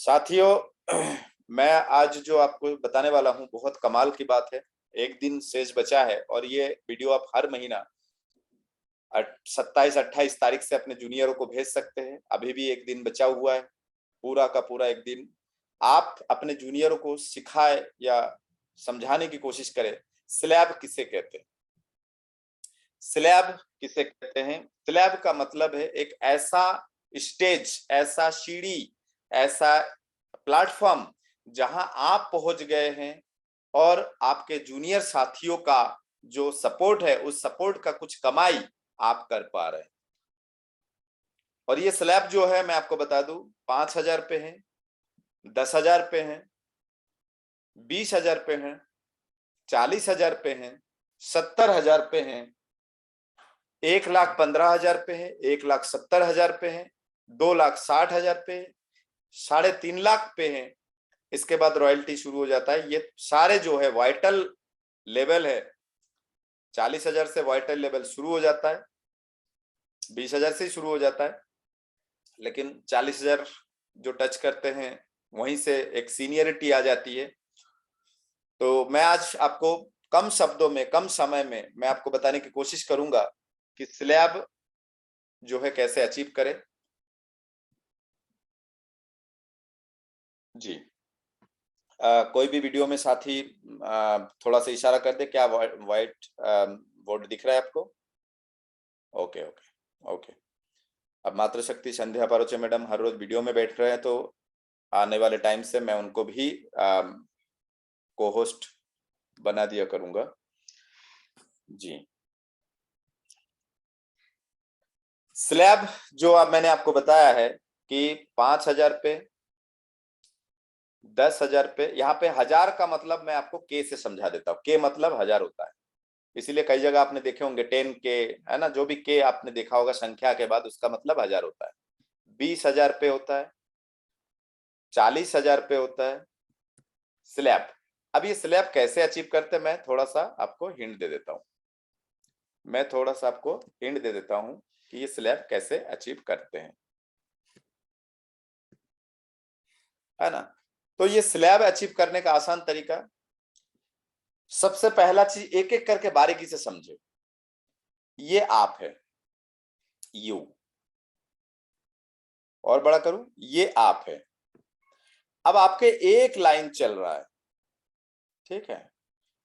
साथियों, मैं आज जो आपको बताने वाला हूं बहुत कमाल की बात है। एक दिन शेष बचा है और ये वीडियो आप हर महीना 27-28 तारीख से अपने जूनियरों को भेज सकते हैं। अभी भी एक दिन बचा हुआ है, पूरा का पूरा एक दिन आप अपने जूनियरों को सिखाए या समझाने की कोशिश करें। स्लैब किसे कहते हैं? स्लैब किसे कहते हैं? स्लैब का मतलब है एक ऐसा स्टेज, ऐसा सीढ़ी, ऐसा प्लेटफॉर्म जहां आप पहुंच गए हैं और आपके जूनियर साथियों का जो सपोर्ट है, उस सपोर्ट का कुछ कमाई आप कर पा रहे हैं। और ये स्लैब जो है, मैं आपको बता दूं, 5,000 पे है, 10,000 पे है, 20,000 पे है, 40,000 पे है, 70,000 पे है, 1,15,000 पे है, 1,70,000 पे है, 2,60,000 पे है, 3.5 लाख पे है। इसके बाद रॉयल्टी शुरू हो जाता है। ये सारे जो है वाइटल लेवल है। 40,000 से वाइटल लेवल शुरू हो जाता है, 20,000 से ही शुरू हो जाता है, लेकिन 40,000 जो टच करते हैं वहीं से एक सीनियरिटी आ जाती है। तो मैं आज आपको कम शब्दों में, कम समय में मैं आपको बताने की कोशिश करूंगा कि स्लैब जो है कैसे अचीव करें। जी, कोई भी वीडियो में साथी थोड़ा सा इशारा कर दे, क्या व्हाइट बोर्ड दिख रहा है आपको? Okay okay okay. अब मातृशक्ति संध्या पारोचे मैडम हर रोज वीडियो में बैठ रहे हैं, तो आने वाले टाइम से मैं उनको भी को होस्ट बना दिया करूंगा। जी, स्लैब जो अब मैंने आपको बताया है कि 5,000 पे, 10,000 पे, यहाँ पे 1,000 का मतलब मैं आपको के से समझा देता हूँ। के मतलब 1,000 होता है, इसीलिए कई जगह आपने देखे होंगे 10 के, है ना, जो भी के आपने देखा होगा संख्या के बाद, उसका मतलब 1,000 होता है। 20,000 पे होता है, 40,000 पे होता है स्लैब। अब ये स्लैब कैसे अचीव करते हैं, मैं थोड़ा सा आपको हिंट दे देता हूं। कि ये स्लैब कैसे अचीव करते हैं, है ना। तो ये स्लैब अचीव करने का आसान तरीका, सबसे पहला चीज एक एक करके बारीकी से समझे। ये आप है, यू, और बड़ा करूं, ये आप है। अब आपके एक लाइन चल रहा है, ठीक है।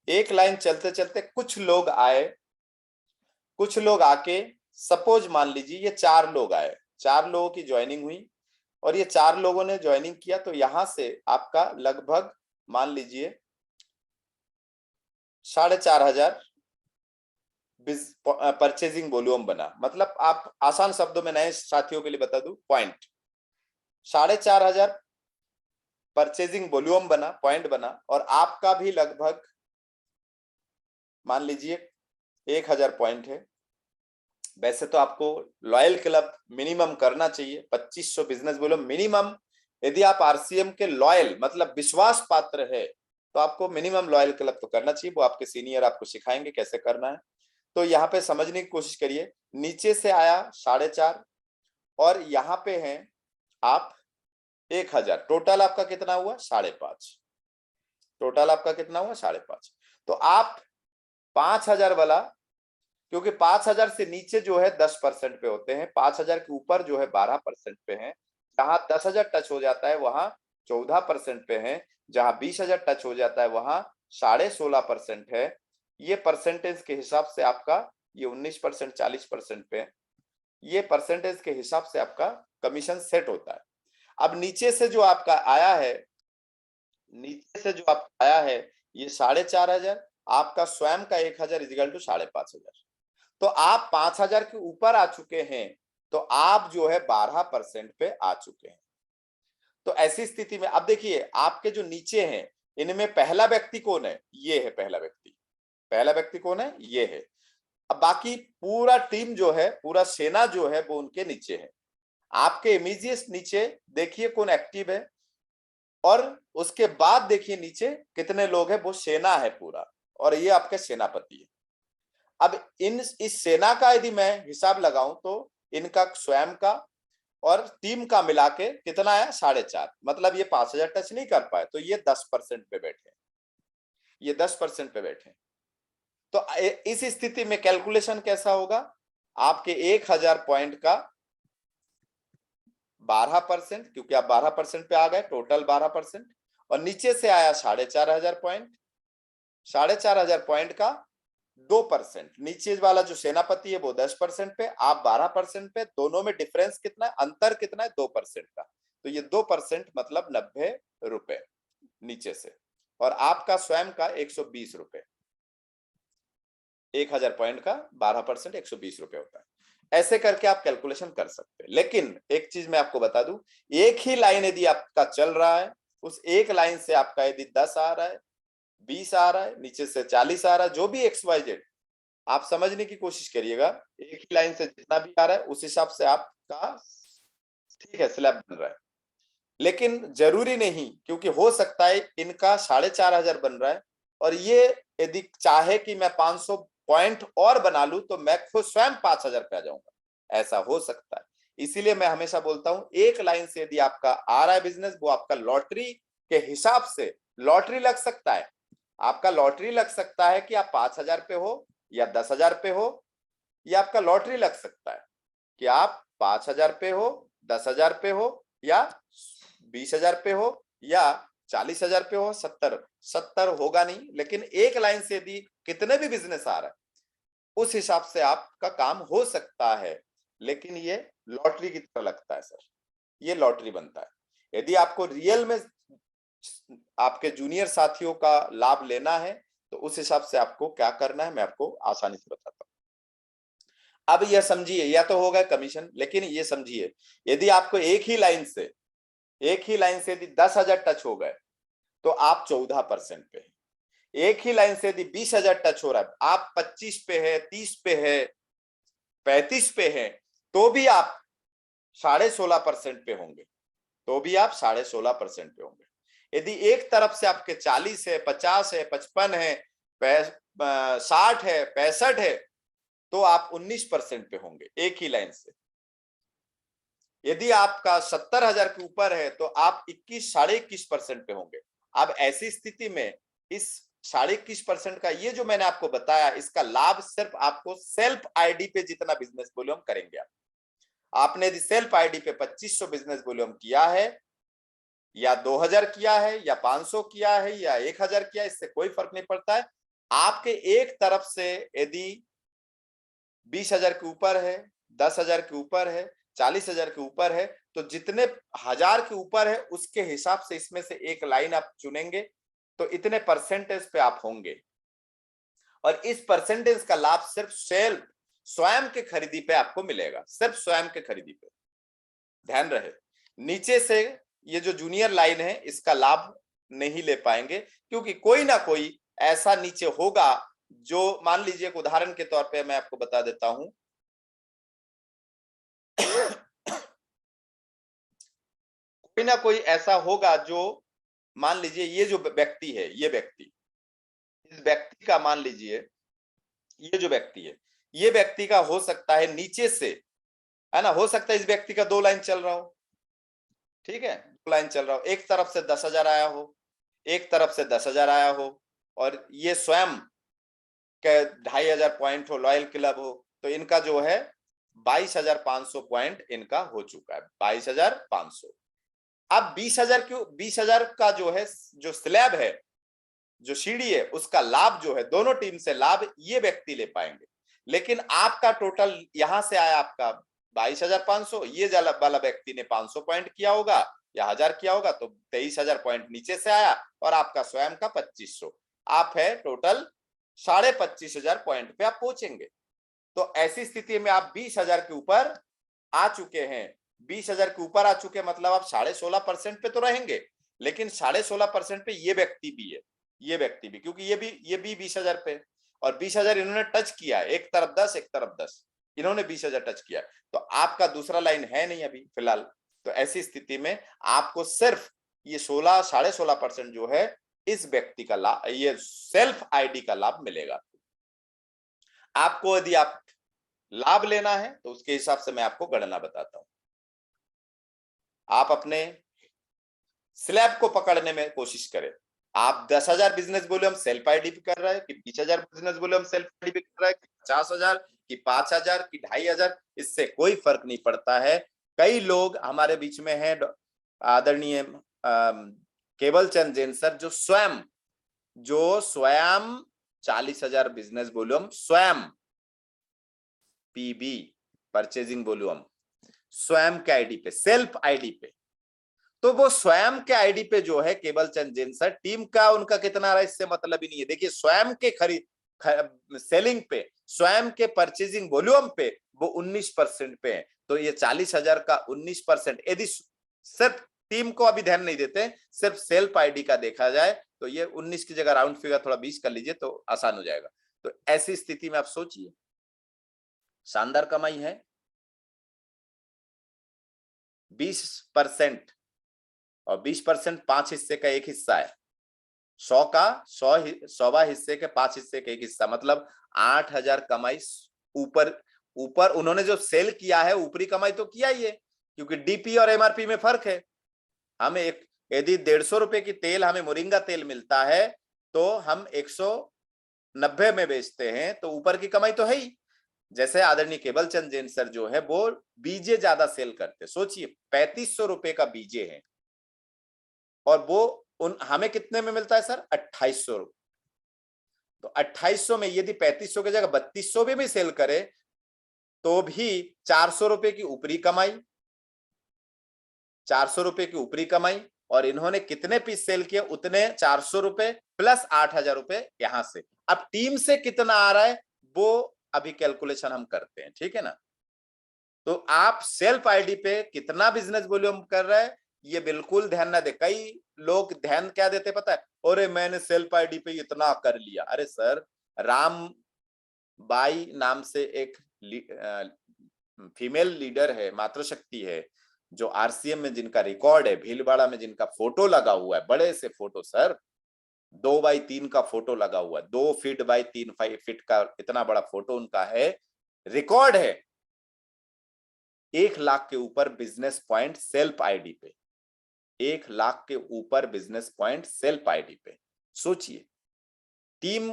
एक लाइन चलते चलते कुछ लोग आए, कुछ लोग आके, सपोज मान लीजिए ये 4 लोग आए, 4 लोगों की ज्वाइनिंग हुई और ये 4 लोगों ने ज्वाइनिंग किया, तो यहां से आपका लगभग मान लीजिए 4,500 परचेजिंग वॉल्यूम बना। मतलब आप आसान शब्दों में नए साथियों के लिए बता दूं, पॉइंट 4,500 परचेजिंग वॉल्यूम बना, पॉइंट बना, और आपका भी लगभग मान लीजिए 1,000 पॉइंट है। वैसे तो आपको लॉयल क्लब मिनिमम करना चाहिए, 2,500 बिजनेस वॉल्यूम मिनिमम। यदि आप आरसीएम के लॉयल मतलब विश्वास पात्र है, तो आपको मिनिमम लॉयल क्लब तो करना चाहिए। वो आपके सीनियर आपको सिखाएंगे कैसे करना है। तो यहाँ पे समझने की कोशिश करिए, नीचे से आया 4.5 और यहाँ पे हैं आप 1,000, टोटल आपका कितना हुआ? 5.5। टोटल आपका कितना हुआ? 5.5। तो आप 5,000 वाला, क्योंकि 5,000 से नीचे जो है 10% पे होते हैं, 5,000 के ऊपर जो है 12% पे है। जहां 10,000 टच हो जाता है वहां 14% पे है, जहां 20,000 टच हो जाता है वहां 16.5% है। ये परसेंटेज के हिसाब से आपका ये 19%, 40% पे है। ये परसेंटेज के हिसाब से आपका कमीशन सेट होता है। अब नीचे से जो आपका आया है, नीचे से जो आपका आया है ये 4,500, आपका स्वयं का 1,000 इजिकल टू 5,500। तो आप 5,000 के ऊपर आ चुके हैं, तो आप जो है 12% पे आ चुके हैं। तो ऐसी स्थिति में अब देखिए, आपके जो नीचे हैं इनमें पहला व्यक्ति कौन है? ये है पहला व्यक्ति। पहला व्यक्ति कौन है? ये है। अब बाकी पूरा टीम जो है, पूरा सेना जो है, वो उनके नीचे है। आपके इमीडिएट नीचे देखिए कौन एक्टिव है, और उसके बाद देखिए नीचे कितने लोग हैं, वो सेना है पूरा, और ये आपके सेनापति है। अब इस सेना का यदि मैं हिसाब लगाऊं तो इनका स्वयं का और टीम का मिला के कितना आया 4.5, मतलब ये 5,000 टच नहीं कर पाए, तो ये 10% पे बैठे, ये 10% पे बैठे। तो इस स्थिति में कैलकुलेशन कैसा होगा, आपके 1,000 पॉइंट का 12%, क्योंकि आप 12% पे आ गए, टोटल 12%, और नीचे से आया 4,500 पॉइंट, 4,500 पॉइंट का 2%, नीचे वाला जो सेनापति है वो 10% पे, आप 12% पे, दोनों में डिफरेंस कितना है, अंतर कितना है, 2% का। तो ये 2% मतलब 90 रुपए नीचे से, और आपका स्वयं का 120 रुपए, 1,000 पॉइंट का 12% 120 रुपए होता है। ऐसे करके आप कैलकुलेशन कर सकते हैं। लेकिन एक चीज मैं आपको बता दूं, एक ही लाइन यदि आपका चल रहा है, उस एक लाइन से आपका यदि 10 आ रहा है, 20 आ रहा है, नीचे से 40 आ रहा है, जो भी XYZ, आप समझने की कोशिश करिएगा, एक ही लाइन से जितना भी आ रहा है उस हिसाब से आपका ठीक है स्लैब बन रहा है। लेकिन जरूरी नहीं, क्योंकि हो सकता है इनका 4,500 बन रहा है और ये यदि चाहे कि मैं 500 पॉइंट और बना लूं तो मैं खुद स्वयं 5,000 पे आ जाऊंगा, ऐसा हो सकता है। इसीलिए मैं हमेशा बोलता हूं, एक लाइन से यदि आपका आ रहा है बिजनेस, वो आपका लॉटरी के हिसाब से लॉटरी लग सकता है, आपका लॉटरी लग सकता है कि आप 5,000 पे हो या 10,000 पे हो, या आपका लॉटरी लग सकता है कि आप 5,000 पे हो, 10,000 पे हो, या 20,000 पे हो, या 40,000 पे हो, 70 होगा नहीं, लेकिन एक लाइन से यदि कितने भी बिजनेस आ रहा है उस हिसाब से आपका काम हो सकता है। लेकिन ये लॉटरी की तरह लगता है सर, ये लॉटरी बनता है। यदि आपको रियल में आपके जूनियर साथियों का लाभ लेना है तो उस हिसाब से आपको क्या करना है मैं आपको आसानी से बताता हूं। अब यह समझिए, या तो होगा कमीशन, लेकिन ये समझिए, यदि आपको एक ही लाइन से यदि 10,000 टच हो गए तो आप 14% पे हैं। एक ही लाइन से यदि 20,000 टच हो रहा है, आप 25 पे है, 30 पे है, 35 पे है, तो भी आप 16.5% पे होंगे, तो भी आप 16.5% पे होंगे। यदि एक तरफ से आपके 40 है, 50 है, 55 है, 60 है, 65 है, तो आप 19% पे होंगे एक ही लाइन से। यदि आपका 70,000 के ऊपर है तो आप 21-21.5% पे होंगे। अब ऐसी स्थिति में इस 21.5% का ये जो मैंने आपको बताया, इसका लाभ सिर्फ आपको सेल्फ आईडी पे जितना बिजनेस वॉल्यूम करेंगे आपने यदि सेल्फ आईडी पे 2,500 बिजनेस वॉल्यूम किया है, या 2,000 किया है, या 500 किया है, या 1,000 किया है, इससे कोई फर्क नहीं पड़ता है। आपके एक तरफ से यदि 20,000 के ऊपर है, 10,000 के ऊपर है, 40,000 के ऊपर है, तो जितने हजार के ऊपर है उसके हिसाब से इसमें से एक लाइन आप चुनेंगे, तो इतने परसेंटेज पे आप होंगे, और इस परसेंटेज का लाभ सिर्फ स्वयं के खरीदी पे आपको मिलेगा, सिर्फ स्वयं के खरीदी पे। ध्यान रहे, नीचे से ये जो जूनियर लाइन है इसका लाभ नहीं ले पाएंगे, क्योंकि कोई ना कोई ऐसा नीचे होगा जो, मान लीजिए एक उदाहरण के तौर पे मैं आपको बता देता हूं, कोई ना कोई ऐसा होगा जो, मान लीजिए ये जो व्यक्ति है, ये व्यक्ति, इस व्यक्ति का मान लीजिए, ये जो व्यक्ति है, ये व्यक्ति का हो सकता है नीचे से, है ना, हो सकता है इस व्यक्ति का 2 लाइन चल रहा हो, ठीक है, 2 लाइन चल रहा हो, एक तरफ से 10,000 आया हो, एक तरफ से 10,000 आया हो, और ये स्वयं के 2,500 पॉइंट हो, लॉयल क्लब हो, तो इनका जो है 22,500 पॉइंट इनका हो चुका है, 22,500। अब 20,000 का जो है, जो स्लैब है, जो सीढ़ी है, उसका लाभ जो है दोनों टीम से लाभ ये व्यक्ति ले पाएंगे। लेकिन आपका टोटल यहां से आया आपका 22,500, ये वाला व्यक्ति ने 500 पॉइंट किया होगा या 1,000 किया होगा, तो 23,000 पॉइंट नीचे से आया, और आपका स्वयं का 2,500, आप है टोटल 25,500 पॉइंट पे आप पहुंचेंगे। तो ऐसी स्थिति में आप 20,000 के ऊपर आ चुके हैं, 20,000 के ऊपर आ चुके, मतलब आप 16.5% पे तो रहेंगे, लेकिन 16.5% पे ये व्यक्ति भी है, ये व्यक्ति भी, क्योंकि ये भी 20,000 पे, और 20,000 इन्होंने टच किया, एक तरफ 10, एक तरफ 10, इन्होंने 20,000 टच किया, तो आपका दूसरा लाइन है नहीं अभी फिलहाल। तो ऐसी स्थिति में आपको सिर्फ ये 16.5% जो है इस व्यक्ति का लाभ, ये सेल्फ आईडी का लाभ मिलेगा। आपको यदि आप लाभ लेना है तो उसके हिसाब से मैं आपको गणना बताता हूं। आप अपने स्लैब को पकड़ने में कोशिश करें। आप 10,000 बिजनेस वॉल्यूम सेल्फ आईडीपी कर रहे हैं कि 20,000 बिजनेस वॉल्यूम सेल्फ आईडीपी कर रहे हैं कि 50,000 कि 5,000 कि 2,500, इससे कोई फर्क नहीं पड़ता है। कई लोग हमारे बीच में हैं, आदरणीय केवल चंद जैन सर, जो स्वयं 40,000 बिजनेस वॉल्यूम, स्वयं पीबी परचेजिंग वॉल्यूम स्वयं के आईडी पे, सेल्फ आईडी पे, तो वो स्वयं के आईडी पे जो है केवल चंद जैन सर, टीम का उनका कितना रहा इससे मतलब ही नहीं है। देखिए स्वयं के सेलिंग पे, स्वयं के परचेजिंग वॉल्यूम पे वो 19% पे है। तो ये 40,000 का 19%, यदि सिर्फ टीम को अभी ध्यान नहीं देते, सिर्फ सेल्फ आईडी का देखा जाए तो ये 19 की जगह राउंड फिगर थोड़ा 20 कर लीजिए तो आसान हो जाएगा। तो ऐसी स्थिति में आप सोचिए, शानदार कमाई है। 20% और 20% 5 हिस्से का एक हिस्सा है, 100 का 100वां हिस्से के 5 हिस्से का एक हिस्सा, मतलब 8,000 कमाई ऊपर उन्होंने जो सेल किया है, ऊपरी कमाई तो किया ही है, क्योंकि डीपी और एमआरपी में फर्क है। हमें यदि 150 रुपए की तेल, हमें मोरिंगा तेल मिलता है तो हम 190 में बेचते हैं, तो ऊपर की कमाई तो है ही। जैसे आदरणीय केवल चंद जैन सर जो है वो बीजे ज्यादा सेल करते, सोचिए 3500 रुपए का बीजे है और वो हमें कितने में मिलता है सर, 2800 रुपए। तो 2800 में यदि 3500 की जगह 3200 में भी सेल करे तो भी 400 रुपए की ऊपरी कमाई, 400 रुपए की ऊपरी कमाई, और इन्होंने कितने पीस सेल किए उतने 400 रुपए प्लस 8,000 रुपए यहां से। अब टीम से कितना आ रहा है वो अभी कैलकुलेशन हम करते हैं, ठीक है ना। तो आप सेल्फ आईडी पे कितना बिजनेस वॉल्यूम कर रहे हैं ये बिल्कुल ध्यान ना दे। कई लोग ध्यान क्या देते पता है, अरे मैंने सेल्फ आईडी पे इतना कर लिया। अरे सर, राम बाई नाम से एक फीमेल लीडर है, मातृशक्ति है, जो आरसीएम में जिनका रिकॉर्ड है, भीलवाड़ा में जिनका फोटो लगा हुआ है, बड़े से फोटो सर, 2x3 का फोटो लगा हुआ है, 2 फीट बाई 3 फीट का इतना बड़ा फोटो उनका है, रिकॉर्ड है। 1 लाख के ऊपर बिजनेस पॉइंट सेल्फ आईडी पे, 1 लाख के ऊपर बिजनेस पॉइंट सेल्फ आईडी पे। सोचिए, टीम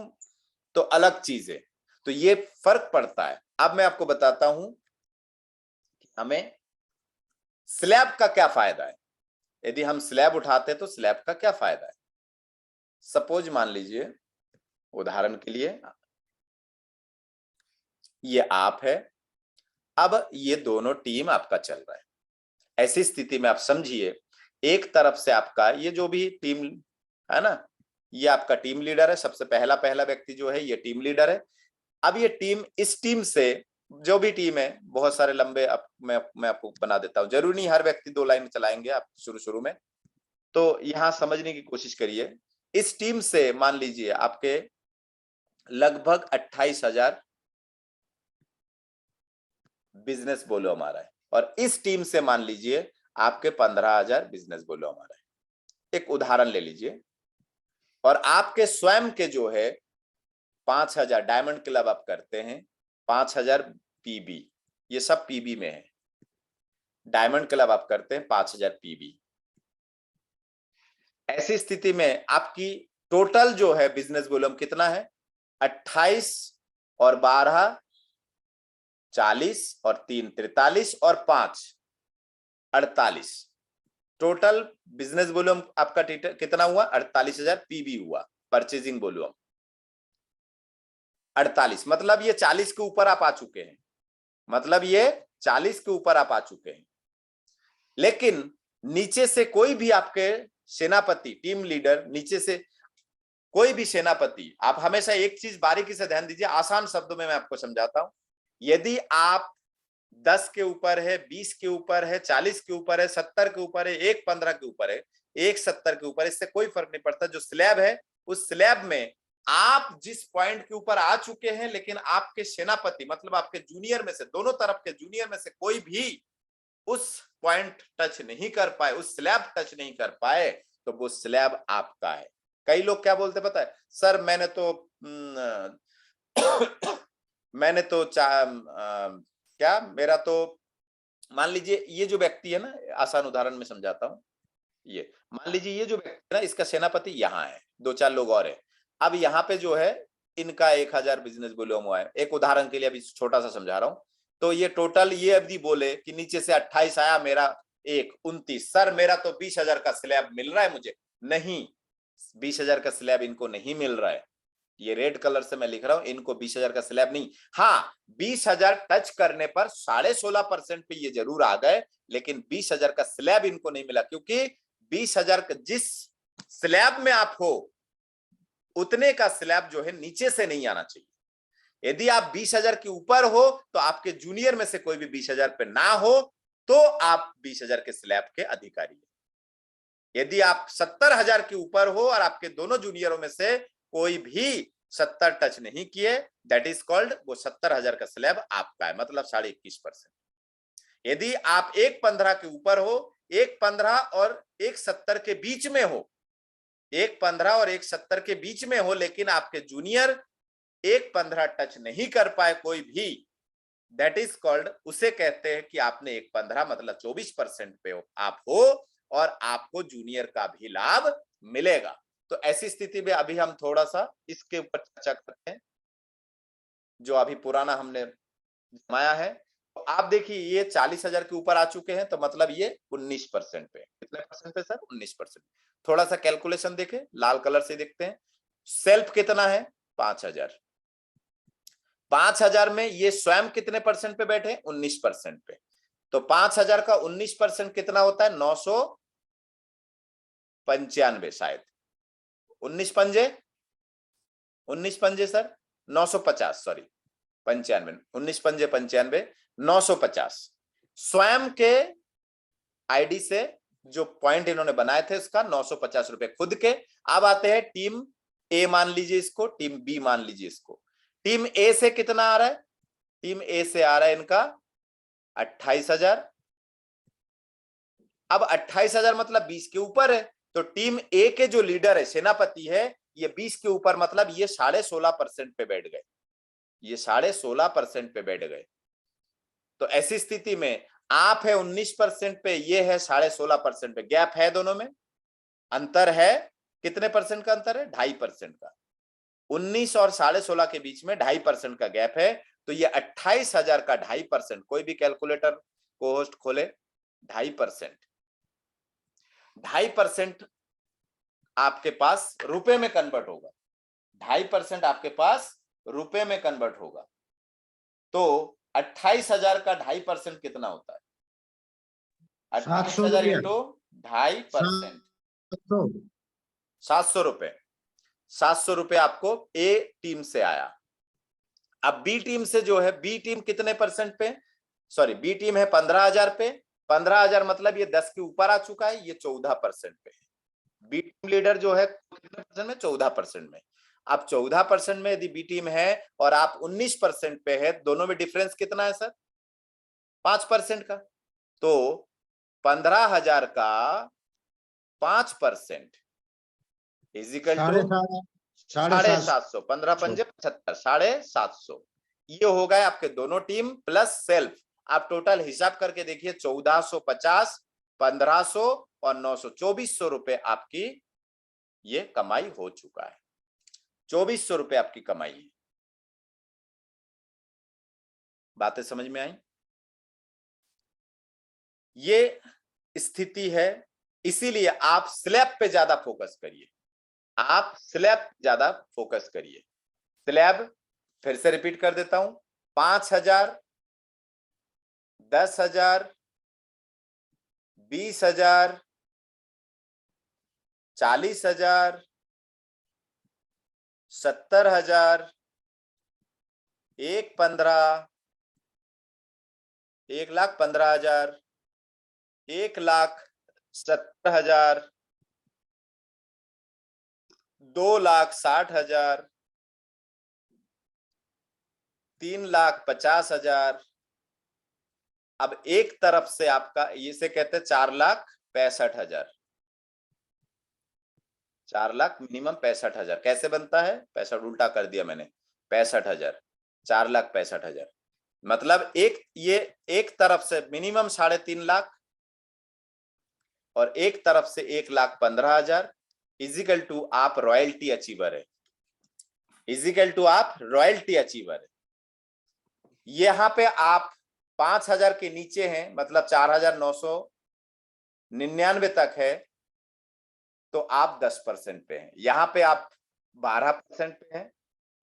तो अलग चीज है, तो ये फर्क पड़ता है। अब मैं आपको बताता हूं हमें स्लैब का क्या फायदा है। यदि हम स्लैब उठाते तो स्लैब का क्या फायदा है। सपोज मान लीजिए, उदाहरण के लिए ये आप है, अब ये दोनों टीम आपका चल रहा है। ऐसी स्थिति में आप समझिए, एक तरफ से आपका ये जो भी टीम है ना, ये आपका टीम लीडर है, सबसे पहला व्यक्ति जो है ये टीम लीडर है। अब ये टीम, इस टीम से जो भी टीम है, बहुत सारे लंबे मैं आपको बना देता हूं, जरूरी नहीं हर व्यक्ति 2 लाइन चलाएंगे आप शुरू में, तो यहां समझने की कोशिश करिए। इस टीम से मान लीजिए आपके लगभग 28,000 बिजनेस वॉल्यूम आ रहा है, और इस टीम से मान लीजिए आपके 15,000 बिजनेस वॉल्यूम आ रहा है। एक उदाहरण ले लीजिए, और आपके स्वयं के जो है 5,000 डायमंड क्लब आप करते हैं, 5,000 पीबी, ये सब पीबी में है। डायमंड क्लब आप करते हैं 5,000 पीबी। ऐसी स्थिति में आपकी टोटल जो है बिजनेस वॉल्यूम कितना है, 28 और 12 40 और 3 43 और 5 48, टोटल बिजनेस वॉल्यूम आपका कितना हुआ, 48,000 पीबी हुआ, परचेजिंग वॉल्यूम 48। मतलब ये 40 के ऊपर आप आ चुके हैं, मतलब ये 40 के ऊपर आप आ चुके हैं। लेकिन नीचे से कोई भी आपके सेनापति, टीम लीडर, नीचे से कोई भी सेनापति, आप हमेशा एक चीज बारीकी से ध्यान दीजिए, आसान शब्दों में मैं आपको समझाता हूं। यदि आप 10 के ऊपर है, 20 के ऊपर है, 40 के ऊपर है, 70 के ऊपर है, एक 15 के ऊपर है, एक 70 के ऊपर, इससे कोई फर्क नहीं पड़ता। जो स्लैब है, उस स्लैब में आप जिस पॉइंट के ऊपर आ चुके हैं, लेकिन आपके सेनापति मतलब आपके जूनियर में से, दोनों तरफ के जूनियर में से कोई भी उस पॉइंट टच नहीं कर पाए, उस स्लैब टच नहीं कर पाए, तो वो स्लैब आपका है। कई लोग क्या बोलते पता है, सर मैंने तो क्या, मेरा तो मान लीजिए ये जो व्यक्ति है ना, आसान उदाहरण में समझाता हूं, ये मान लीजिए ये जो व्यक्ति है ना, इसका सेनापति यहाँ है, 2-4 लोग और है। अब यहाँ पे जो है इनका 1000 बिजनेस वॉल्यूम हुआ है, एक उदाहरण के लिए अभी छोटा सा समझा रहा हूं। तो ये टोटल ये अवधि बोले कि नीचे से 28 आया, मेरा 29, सर मेरा तो 20,000 का स्लैब मिल रहा है मुझे। नहीं, 20,000 का स्लैब इनको नहीं मिल रहा है, ये रेड कलर से मैं लिख रहा हूं, इनको 20,000 का स्लैब नहीं। हाँ, 20,000 टच करने पर 16.5% पे ये जरूर आ गए, लेकिन 20,000 का स्लैब इनको नहीं मिला, क्योंकि 20,000 जिस स्लैब में आप हो उतने का स्लैब जो है नीचे से नहीं आना चाहिए। यदि आप 20,000 के ऊपर हो तो आपके जूनियर में से कोई भी 20,000 पे ना हो तो आप 20,000 के स्लैब के अधिकारी हैं। यदि आप 70,000 के ऊपर हो और आपके दोनों जूनियरों में से कोई भी 70 टच नहीं किए, दैट इज कॉल्ड, वो 70,000 का स्लैब आपका है, मतलब 21.5%। यदि आप 1.15 के ऊपर हो, 1.15 और 1.70 के बीच में हो, 1.15 और 1.70 के बीच में हो, लेकिन आपके जूनियर 1.15 टच नहीं कर पाए कोई भी, दैट इज कॉल्ड, उसे कहते हैं कि आपने 1.15 मतलब 24% पे आप हो और आपको जूनियर का भी लाभ मिलेगा। तो ऐसी स्थिति में अभी हम थोड़ा सा इसके ऊपर चर्चा करते हैं, जो अभी पुराना हमने जमाया है। तो आप देखिए ये 40,000 के ऊपर आ चुके हैं, तो मतलब ये 19% पे, कितने परसेंट पे सर? 19%। थोड़ा सा कैलकुलेशन देखें, लाल कलर से देखते हैं। सेल्फ कितना है? 5,000। 5,000 में ये स्वयं कितने परसेंट पे बैठे? 19% पे। तो 5,000 का 19% कितना होता है? 995 शायद। 19 पंजे, 19 पंजे सर 950, सॉरी 95, 19 पंजे 95, 950। स्वयं के आईडी से जो पॉइंट इन्होंने बनाए थे उसका 950 रुपए खुद के। अब आते हैं टीम ए, मान लीजिए इसको, टीम बी मान लीजिए इसको। टीम ए से कितना आ रहा है? टीम ए से आ रहा है इनका 28,000। अब 28,000 मतलब 20 के ऊपर है, तो टीम ए के जो लीडर है, सेनापति है, ये 20 के ऊपर मतलब ये 16.5% पे बैठ गए, ये 16.5% पे बैठ गए। तो ऐसी स्थिति में आप है 19% पे, ये है 16.5% पे, गैप है दोनों में, अंतर है। कितने परसेंट का अंतर है? 2.5% का। 19 और 16.5 के बीच में 2.5% का गैप है, तो ये 28,000 का 2.5%, कोई भी कैलकुलेटर को होस्ट खोले, 2.5%, 2.5% आपके पास रुपए में कन्वर्ट होगा, 2.5% आपके पास रुपए में कन्वर्ट होगा। तो 28,000 का 2.5% कितना होता है? 28,000 इंटू 2.5%, 700 रुपए। 700 रुपए आपको ए टीम से आया। अब बी टीम से जो है, बी टीम कितने परसेंट पे? सॉरी, बी टीम है 15,000 पे। 15,000 मतलब ये 10 के ऊपर आ चुका है, ये 14% पे है। बी टीम लीडर जो है कितने परसेंट में? 14% में। अब 14% में यदि बी टीम है और आप 19% पे है, दोनों में डिफरेंस कितना है सर? 5% का। तो 15,000 का 5% इज इक्वल टू 750। 15 पंजे 75, 750। ये हो गए आपके दोनों टीम प्लस सेल्फ। आप टोटल हिसाब करके देखिए, 1450, 1500 और 900, 2400 रुपए आपकी ये कमाई हो चुका है। 2400 रुपए आपकी कमाई है। बातें समझ में आई? ये स्थिति है, इसीलिए आप स्लैब पे ज्यादा फोकस करिए, आप स्लैब ज्यादा फोकस करिए। स्लैब फिर से रिपीट कर देता हूं, 5,000, 10,000, 20,000, 40,000, 70,000, 1.15, 1,15,000, 1,70,000, 2,60,000, 3,50,000। अब एक तरफ से आपका, इसे कहते हैं 4,65,000। 4,00,000 मिनिमम 65,000 कैसे बनता है? 65 उल्टा कर दिया मैंने, 65,000, 4,65,000। मतलब ये एक तरफ से मिनिमम 3.5 लाख और एक तरफ से 1,15,000 इजिकल टू आप रॉयल्टी अचीवर है, इजिकल टू आप रॉयल्टी अचीवर है। यहां पे आप 5,000 के नीचे हैं, मतलब 4,999 तक है, तो आप 10% पे हैं। यहां पे आप 12% पे हैं,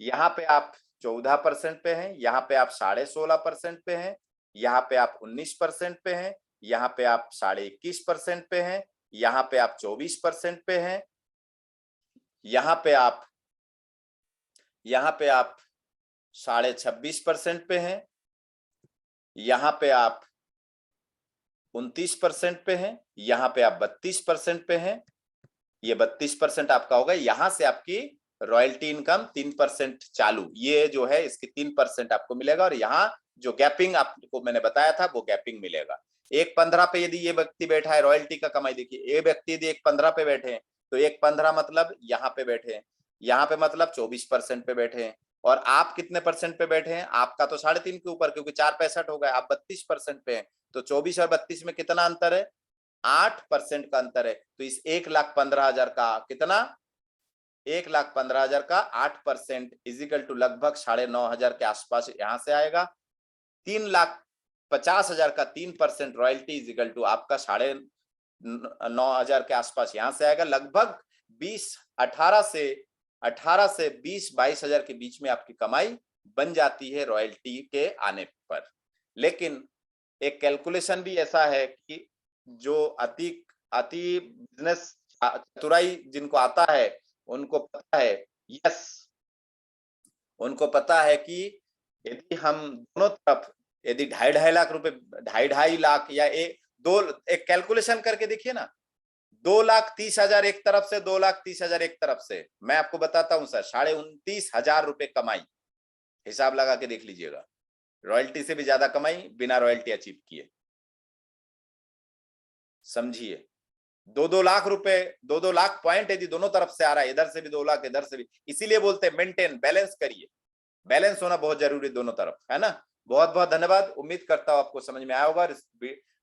यहां पे आप 14% पे हैं, यहां पे आप 16.5% पे हैं, यहां पे आप 19% पे हैं, यहां पे आप 21.5% पे हैं, यहां पे आप 24% पे हैं, यहां पे आप 26.5% पे हैं, यहां पे आप 29% पे हैं, यहां पे आप 32% पे हैं। ये 32% आपका होगा। यहां से आपकी रॉयल्टी इनकम 3% चालू, ये जो है इसकी 3% आपको मिलेगा। और यहाँ जो गैपिंग आपको मैंने बताया था वो गैपिंग मिलेगा। 1.15 पे यदि ये व्यक्ति बैठा है, रॉयल्टी का कमाई देखिए, ये व्यक्ति यदि 1.15 पे बैठे हैं तो 1.15 मतलब यहाँ पे बैठे हैं, यहाँ पे मतलब 24% पे बैठे हैं। और आप कितने परसेंट पे बैठे हैं? आपका तो 3.5 के ऊपर, क्योंकि 4.65 हो गया, आप 32% पे हैं। तो 24 और 32 में कितना अंतर है? 8% का अंतर है। तो इस 1,15,000 का कितना? 1,15,000 का 8% इजिकल टू लगभग 9,500 के आसपास यहां से आएगा। 3,50,000 का 3% रॉयल्टी इजिकल टू आपका 9,500 के आसपास यहां से आएगा। लगभग 18 से 22,000 के बीच में आपकी कमाई बन जाती है रॉयल्टी के आने पर। लेकिन एक कैलकुलेशन भी ऐसा है कि जो अति बिजनेस चतुराई जिनको आता है उनको पता है, यस, उनको पता है कि यदि हम दोनों तरफ यदि 2.5 रुपए, 2.5 लाख या एक कैलकुलेशन करके देखिए ना, 2,30,000 एक तरफ से, 2,30,000 एक तरफ से, मैं आपको बताता हूं सर, 29,500 रुपए कमाई, हिसाब लगा के देख लीजिएगा। रॉयल्टी से भी ज्यादा कमाई बिना रॉयल्टी अचीव किए। समझिए, 2-2 लाख रुपए, 2-2 लाख पॉइंट यदि दोनों तरफ से आ रहा है, इधर से भी 2 लाख, इधर से भी, इसीलिए बोलते हैं मेंटेन, बैलेंस करिए। बैलेंस होना बहुत जरूरी दोनों तरफ, है ना। बहुत बहुत धन्यवाद। उम्मीद करता हूं आपको समझ में आया होगा। इस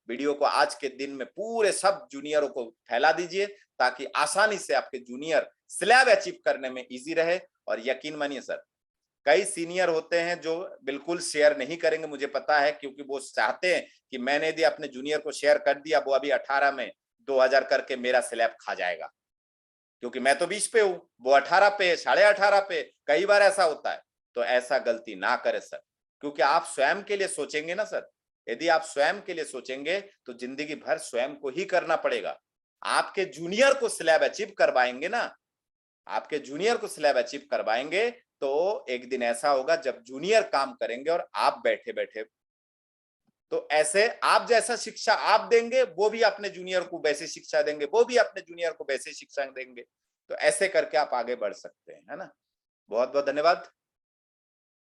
वीडियो को आज के दिन में पूरे सब जूनियरों को फैला दीजिए, ताकि आसानी से आपके जूनियर स्लैब अचीव करने में इजी रहे। और यकीन मानिए सर, कई सीनियर होते हैं जो बिल्कुल शेयर नहीं करेंगे, मुझे पता है, क्योंकि वो चाहते हैं कि मैंने यदि अपने जूनियर को शेयर कर दिया, वो अभी 18 में 2,000 करके मेरा स्लैब खा जाएगा, क्योंकि मैं तो 20 पे हूं, वो 18 पे, 18.5 पे, कई बार ऐसा होता है। तो ऐसा गलती ना करें सर, क्योंकि आप स्वयं के लिए सोचेंगे ना सर। यदि आप स्वयं के लिए सोचेंगे तो जिंदगी भर स्वयं को ही करना पड़ेगा। आपके जूनियर को स्लैब अचीव करवाएंगे ना, आपके जूनियर को स्लैब अचीव करवाएंगे, तो एक दिन ऐसा होगा जब जूनियर काम करेंगे और आप बैठे बैठे, तो ऐसे आप जैसा शिक्षा आप देंगे, वो भी अपने जूनियर को वैसे शिक्षा देंगे, वो भी अपने जूनियर को वैसे शिक्षा देंगे। तो ऐसे करके आप आगे बढ़ सकते हैं, है ना। बहुत बहुत धन्यवाद।